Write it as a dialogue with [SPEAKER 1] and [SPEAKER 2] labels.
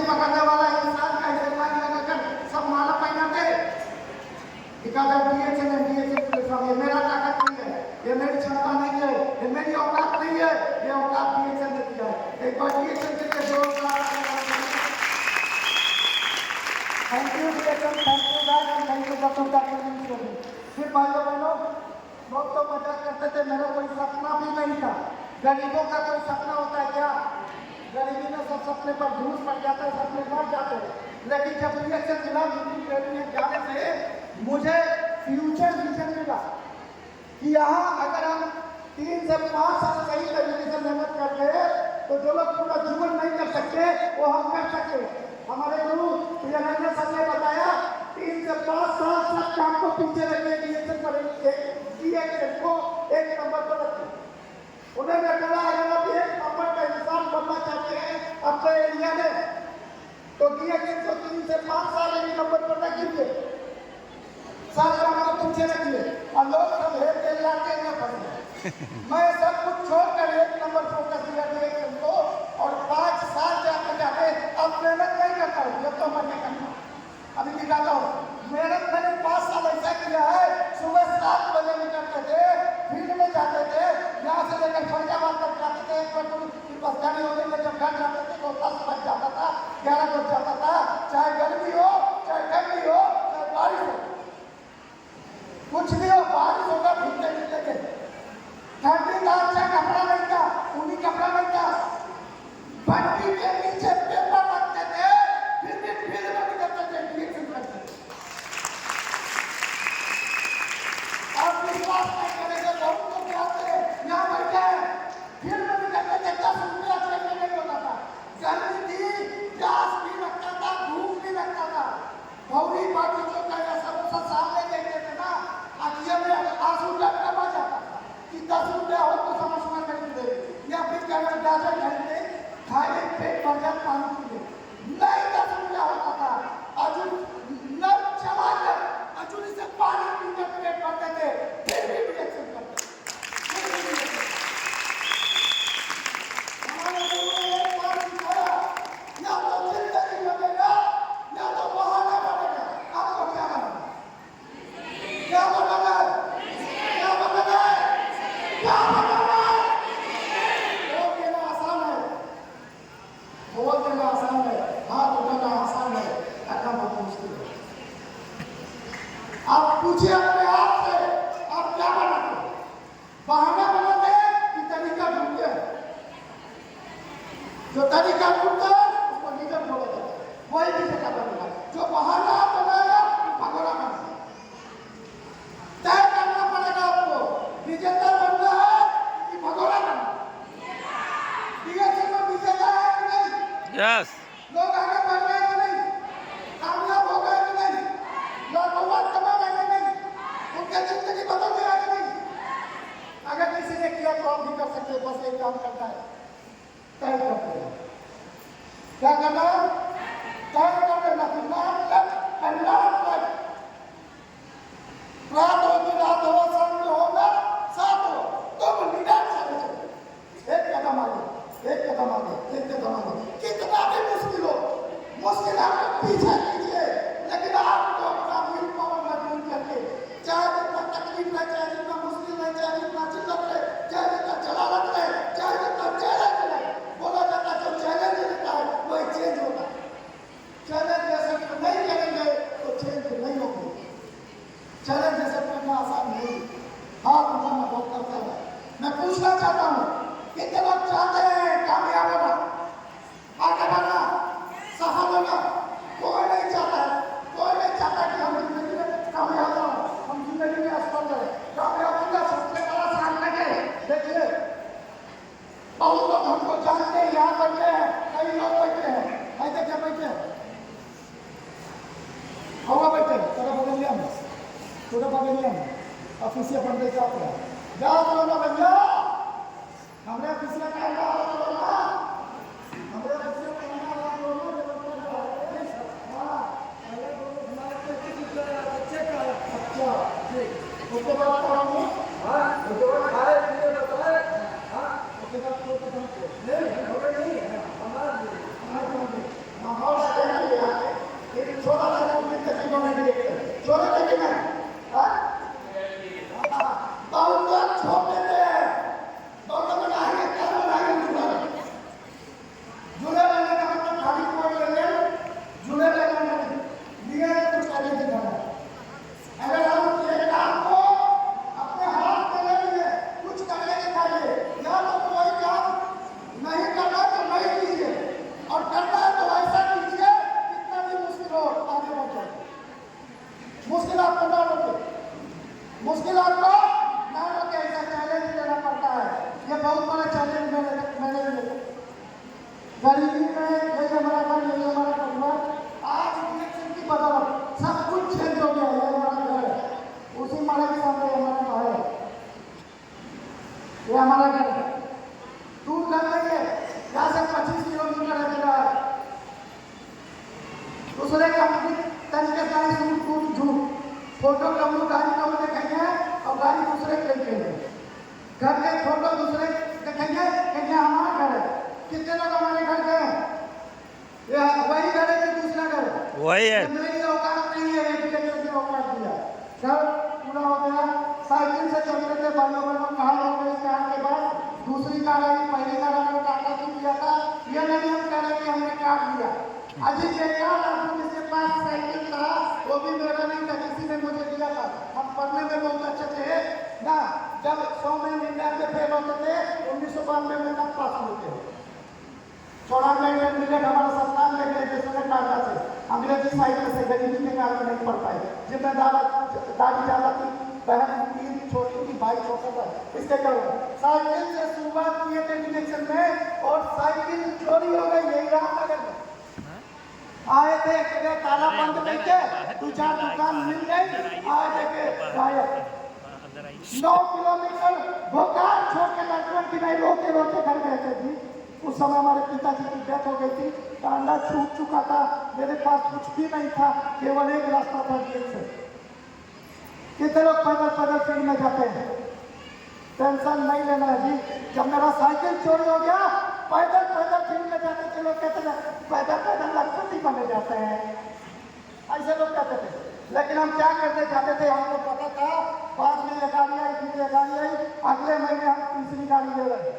[SPEAKER 1] पकड़ने वाला इंसान का इस्तेमाल लगाकर सब माला पहनाते। ये मेरा ताकत नहीं है, ये मेरी क्षमता नहीं है, ये मेरी औकात नहीं है, ये औकात DHL ने दिया है। एक बार DHL के लिए जोरदार thank you DHL, thank you guys and thank you doctor doctor. फिर भाइयों बहनों, लोग तो मजाक करते थे, मेरा कोई सपना भी नहीं था। गरीबों का कोई सपना होता है क्या? गरीबी में सब सपने पर धूस पड़ जाता है, सपने मर जाते हैं। लेकिन जब DHL जिला मीटिंग में जाने से मुझे फ्यूचर विजन मिला कि यहाँ अगर हम 3 से 5 साल सही तरीके से मेहनत करते हैं तो जो लोग पूरा जीवन नहीं कर सकते वो हम कर सकते। हमारे गुरु प्रियानंद सर ने बताया 3 से 5 साल तक काम को पीछे रखिए, DHL को 1 नंबर पर रखिए। उन्होंने कहा अगर आप 1 नंबर का इंसान बनना चाहते हैं अपने एरिया में तो DHL को 3 से 5 साल 1 नंबर पर रखिए, साल काम को पीछे रखिए और लोग सब हेर के लाके न फंसे। मैं सब कुछ छोड़कर 1 नंबर फोकस दिया DHL को और 5 साल जाके अब मेहनत नहीं करता हूँ, जब तो मैं नहीं करता। अभी दिखाता हूँ मेहनत मैंने 5 साल ऐसा किया है। सुबह 7 बजे निकलते थे, फील्ड में जाते थे, यहाँ से लेकर फरीदाबाद तक जाते थे। एक बार बस गाड़ी होने में जब घर जाते थे तो 10 बज जाता था, 11 बज जाता था। चाहे गर्मी हो, चाहे ठंडी हो, चाहे बारिश हो, कुछ भी हो, बारिश होगा भीगते भीगते। ठंडी का अच्छा कपड़ा नहीं था, ऊनी कपड़ा नहीं था, भट्टी के नीचे पेपर रखते थे, फिर भी फील्ड में निकलते थे DHL करते। आप विश्वास नहीं करेंगे, बहुत लोग जाते यहाँ बैठे फील्ड में निकलते थे, 10 रुपया चलने नहीं होता था। गर्मी थी, प्यास भी लगता था, भूख भी लगता था। भौरी बाटी चोखा या समोसा सामने देखते थे ना, आँखियों में आंसू टपकने लग जाता था कि 10 रुपया हो तो समोसा खरीद दे, या फिर अगर गाजर खरीदे खाए पेट भर जाए पानी पी ले। नहीं 10 रुपया होता था। अर्जुन नल चलाकर अर्जुन से पानी पीकर पेट भरते थे, फिर भी रिएक्शन करते। हमारे गुरु ने एक बात सिखाया, या तो जिंदगी बनेगा या तो बहाना बनेगा। आपको क्या बनना है? क्या बनना है? क्या बनना है? क्या बनना है? बोल देना आसान है, बोल देना आसान है, हाथ उठाना आसान है, करना बहुत मुश्किल है। आप पूछिए अपने आप से, आप क्या बनाते हैं? बहाना बनाते हैं कि तरीका ढूंढते हैं? जो तरीका ढूंढता है उसको लीडर बोला जाता है, वही विजेता बनेगा। जो बहाना बनाएगा भगोड़ा बनेगा। तय करना पड़ेगा आपको, विजेता बनना है कि भगोड़ा बनना है। DHL में विजेता है कि नहीं?
[SPEAKER 2] यस।
[SPEAKER 1] लोग आगे बढ़ रहे हैं कि नहीं? कामयाब हो गए कि नहीं? लोग कमा रहे कि नहीं? उनकी जिंदगी बदल गई कि नहीं? अगर किसी ने किया तो आप भी कर सकते हैं। बस एक काम करना है, तय करते हैं। क्या करना है? तय कर देना कि नाम तक रात हो कि रात हो, शाम हो ना साथ हो, तुम लीडर चले चलो। एक कदम आगे, एक कदम आगे, एक कदम आगे। कितना भी मुश्किल हो, मुश्किल आपको पीछे कीजिए, लेकिन आपको अपना विल पावर मजबूत करके, चाहे जितना तकलीफ है, चाहे जितना मुश्किल है, चाहे जितना चिल्लत है, चाहे जितना जलालत है, चाहे जितना चैलेंज है, बोला जाता है जो चैलेंज लेता है वही चेंज होता है। चैलेंज एक्सेप्ट नहीं करेंगे तो चेंज नहीं होगी। चैलेंज एक्सेप्ट करना आसान नहीं, हाथ उठाना बहुत करता है। मैं पूछना चाहता हूँ, कितने लोग चाहते हैं कामयाब होना, आगे बढ़ना, सफल होना? कोई नहीं चाहता है। कोई नहीं चाहता कि हम जिंदगी में कामयाब हो, हम जिंदगी में असफल रहे। कामयाब होगा सबसे बड़ा सामने के देखिए, बहुत लोग हमको जानते हैं, यहाँ बैठे हैं, कई लोग बैठे हैं, ऐसे क्या बैठे हैं? हवा बैठे थोड़ा बदलिया में, थोड़ा बदलिया में ऑफिसिया बन गए जाते हैं। जाओ बोलो ना भैया, हमारे ऑफिसिया का बोलो ना, हमारे ऑफिसिया का बोलो ना। अच्छा ठीक, उसके बाद पढ़ाऊंगा। हाँ, उसके बाद खाए पिए बताए। हाँ, उसके बाद कोई पसंद नहीं है, हमारा माहौल गरीबी में यही हमारा घर, यही हमारा परिवार। आज इलेक्शन की बदौलत सब कुछ चेंज हो गया। ये हमारा घर है, उसी मारे के सामने हमारा भाई है, ये हमारा घर है। दूर कर देंगे, यहाँ से 25 किलोमीटर है मेरा। दूसरे कंपनी तरीके से झूठ फोटो कमरू गाड़ी कम देखेंगे और गाड़ी दूसरे के देखेंगे, घर के फोटो दूसरे देखेंगे, कहेंगे हमारा घर है। कितने लोग हमारे घर गए? वही घर है कि दूसरा घर है?
[SPEAKER 2] वही है।
[SPEAKER 1] मेरी औकात नहीं है, एक की औकात दिया। घर पूरा हो गया। साइकिल से चलते थे भाइयों बहनों, कार हो गई, कार के बाद दूसरी कार आई, पहली कार हमने टाटा की किया था। यह नहीं हम कह रहे कि हमने कार लिया। अजीब बेकार आदमी जिसके पास साइकिल था वो भी मेरा नहीं था, किसी ने मुझे दिया था। हम पढ़ने में बहुत अच्छे थे ना। जब 100 में 99 फेल होते थे, 1992 में तक पास होते थे। 94 में मिले हमारा 97 में जिसने टाटा से अंग्रेजी साइकिल से गरीबी के कारण नहीं पढ़ पाए। जिम्मेदार दादी ज्यादा थी, बहन तीन छोटी थी, भाई छोटा था। इसके कारण साइकिल से शुरुआत किए थे इलेक्शन में और साइकिल चोरी हो गई। यही रामनगर में आए थे, ताला बंद करके 2-4 दुकान मिल गई, आए थे 9 किलोमीटर भोकाल छोड़ के लड़कियों की नहीं रोते रोते घर गए थे जी। उस समय हमारे पिताजी की डेथ हो गई थी, टांडा छूट चुका था, मेरे पास कुछ भी नहीं था, केवल एक रास्ता था जेल से। कितने लोग पैदल पैदल फील्ड में जाते हैं? टेंशन नहीं लेना है जी। जब मेरा साइकिल चोरी हो गया, पैदल पैदल फील्ड में जाते थे लोग, कहते थे पैदल पैदल लखपति बने जाते हैं, ऐसे लोग कहते थे। लेकिन हम क्या करते जाते थे, हमको पता था। बाद में ये गाड़ी आई, फिर ये गाड़ी आई, अगले महीने हम तीसरी गाड़ी ले रहे।